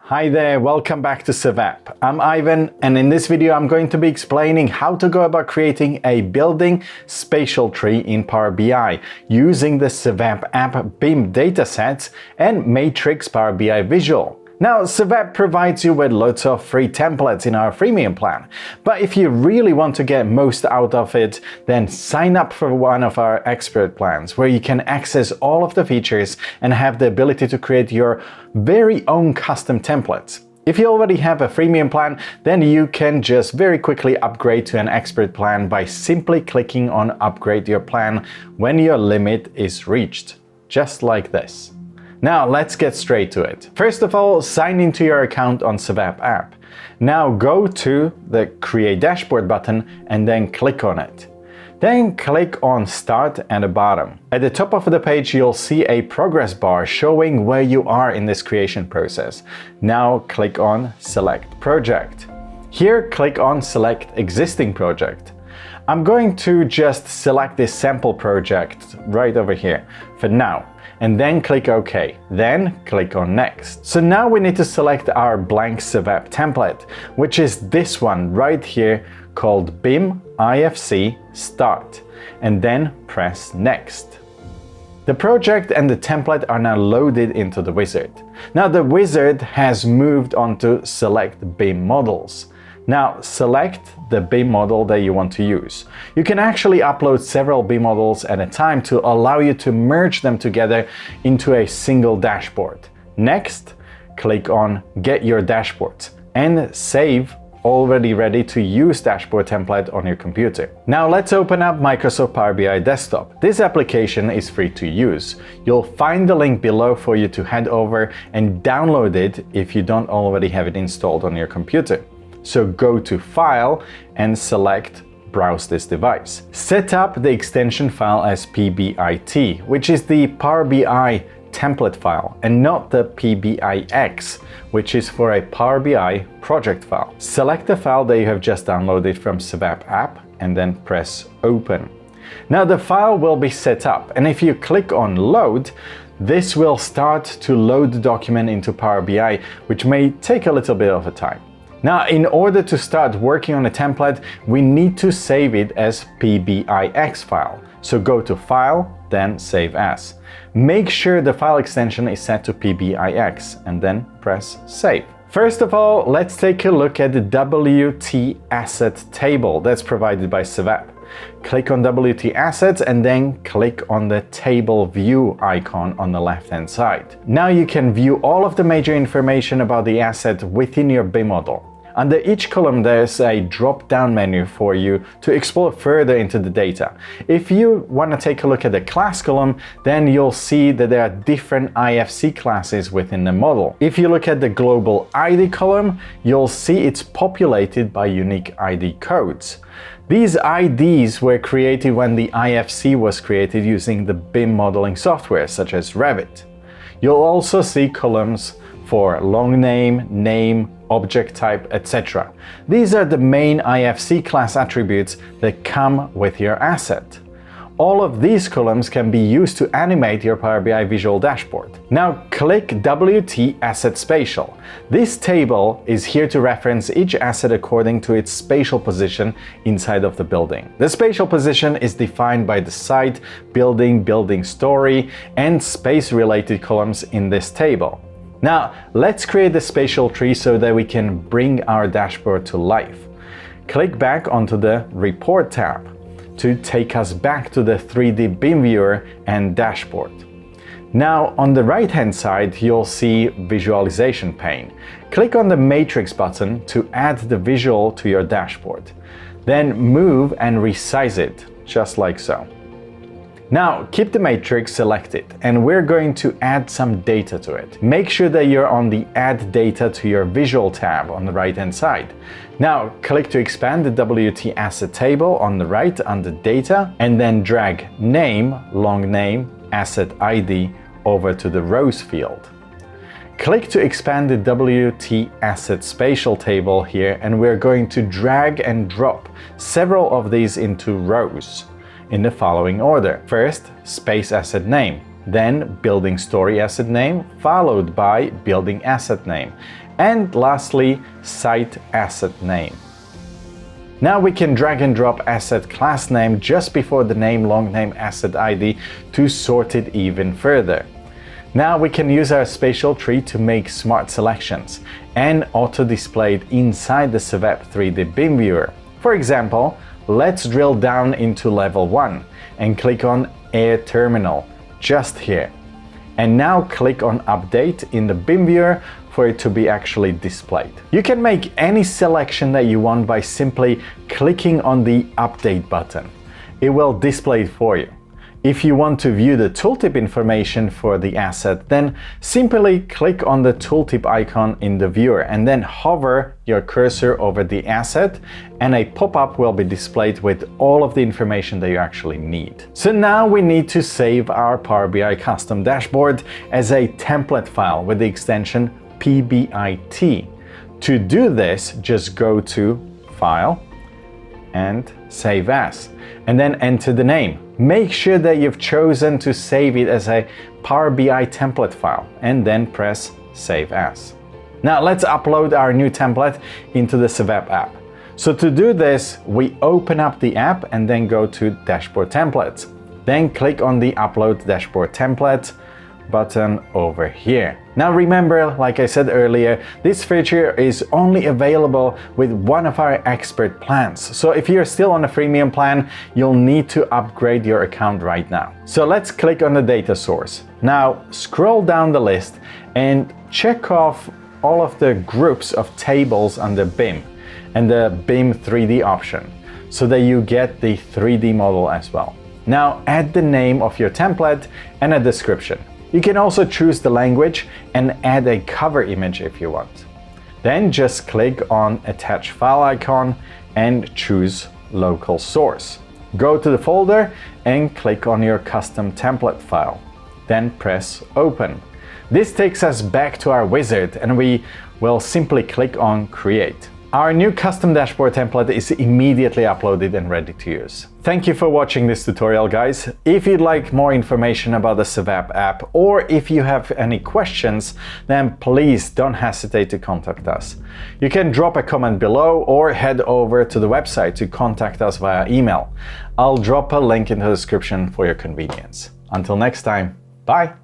Hi there, welcome back to SevApp. I'm Ivan, and in this video I'm going to be explaining how to go about creating a building spatial tree in Power BI using the SevApp app BIM datasets and Matrix Power BI Visual. Now, SevApp provides you with loads of free templates in our freemium plan, but if you really want to get most out of it, then sign up for one of our expert plans where you can access all of the features and have the ability to create your very own custom templates. If you already have a freemium plan, then you can just very quickly upgrade to an expert plan by simply clicking on Upgrade Your Plan when your limit is reached, just like this. Now let's get straight to it. First of all, sign into your account on SevApp app. Now go to the Create Dashboard button and then click on it. Then click on Start at the bottom. At the top of the page, you'll see a progress bar showing where you are in this creation process. Now click on Select Project. Here, click on Select Existing Project. I'm going to just select this sample project right over here for now, and then click OK. Then click on Next. So now we need to select our blank SevApp template, which is this one right here called BIM IFC Start, and then press Next. The project and the template are now loaded into the wizard. Now the wizard has moved on to Select BIM Models. Now select the BIM model that you want to use. You can actually upload several BIM models at a time to allow you to merge them together into a single dashboard. Next, click on Get Your Dashboards and save already ready to use dashboard template on your computer. Now let's open up Microsoft Power BI Desktop. This application is free to use. You'll find the link below for you to head over and download it if you don't already have it installed on your computer. So go to File and select Browse this device. Set up the extension file as PBIT, which is the Power BI template file, and not the PBIX, which is for a Power BI project file. Select the file that you have just downloaded from SevApp app and then press Open. Now the file will be set up, and if you click on Load, this will start to load the document into Power BI, which may take a little bit of a time. Now, in order to start working on a template, we need to save it as PBIX file. So go to File, then Save As. Make sure the file extension is set to PBIX and then press Save. First of all, let's take a look at the WT asset table that's provided by SevApp. Click on WT Assets and then click on the Table View icon on the left-hand side. Now you can view all of the major information about the asset within your BIM model. Under each column, there's a drop-down menu for you to explore further into the data. If you want to take a look at the class column, then you'll see that there are different IFC classes within the model. If you look at the global ID column, you'll see it's populated by unique ID codes. These IDs were created when the IFC was created using the BIM modeling software, such as Revit. You'll also see columns for long name, object type, etc. These are the main IFC class attributes that come with your asset. All of these columns can be used to animate your Power BI visual dashboard. Now click WT Asset Spatial. This table is here to reference each asset according to its spatial position inside of the building. The spatial position is defined by the site, building story, and space-related columns in this table. Now, let's create the spatial tree so that we can bring our dashboard to life. Click back onto the Report tab to take us back to the 3D BIM Viewer and dashboard. Now, on the right-hand side, you'll see Visualization pane. Click on the Matrix button to add the visual to your dashboard. Then move and resize it, just like so. Now, keep the matrix selected, and we're going to add some data to it. Make sure that you're on the Add Data to your Visual tab on the right-hand side. Now, click to expand the WT Asset table on the right under Data, and then drag Name, Long Name, Asset ID over to the Rows field. Click to expand the WT Asset Spatial table here, and we're going to drag and drop several of these into rows in the following order. First, Space Asset Name, then Building Story Asset Name, followed by Building Asset Name, And lastly, site asset name. Now we can drag and drop asset class name just before the name long name asset ID to sort it even further. Now we can use our spatial tree to make smart selections and auto-display it inside the SEVAP 3D BIM Viewer. For example, let's drill down into level 1 and click on Air Terminal just here. And now click on Update in the BIM Viewer for it to be actually displayed. You can make any selection that you want by simply clicking on the Update button. It will display it for you. If you want to view the tooltip information for the asset, then simply click on the tooltip icon in the viewer and then hover your cursor over the asset and a pop-up will be displayed with all of the information that you actually need. So now we need to save our Power BI custom dashboard as a template file with the extension PBIT. To do this, just go to File and Save As, and then enter the name. Make sure that you've chosen to save it as a Power BI template file, and then press Save As. Now let's upload our new template into the SEVAP app. So to do this, we open up the app and then go to Dashboard Templates. Then click on the Upload Dashboard Template button over here. Now remember, like I said earlier, this feature is only available with one of our expert plans. So if you're still on a freemium plan, you'll need to upgrade your account right now. So let's click on the data source. Now scroll down the list and check off all of the groups of tables under BIM and the BIM 3D option so that you get the 3D model as well. Now add the name of your template and a description. You can also choose the language and add a cover image if you want. Then just click on Attach File icon and choose Local Source. Go to the folder and click on your custom template file. Then press Open. This takes us back to our wizard and we will simply click on Create. Our new custom dashboard template is immediately uploaded and ready to use. Thank you for watching this tutorial, guys. If you'd like more information about the SEVAP app or if you have any questions, then please don't hesitate to contact us. You can drop a comment below or head over to the website to contact us via email. I'll drop a link in the description for your convenience. Until next time, bye!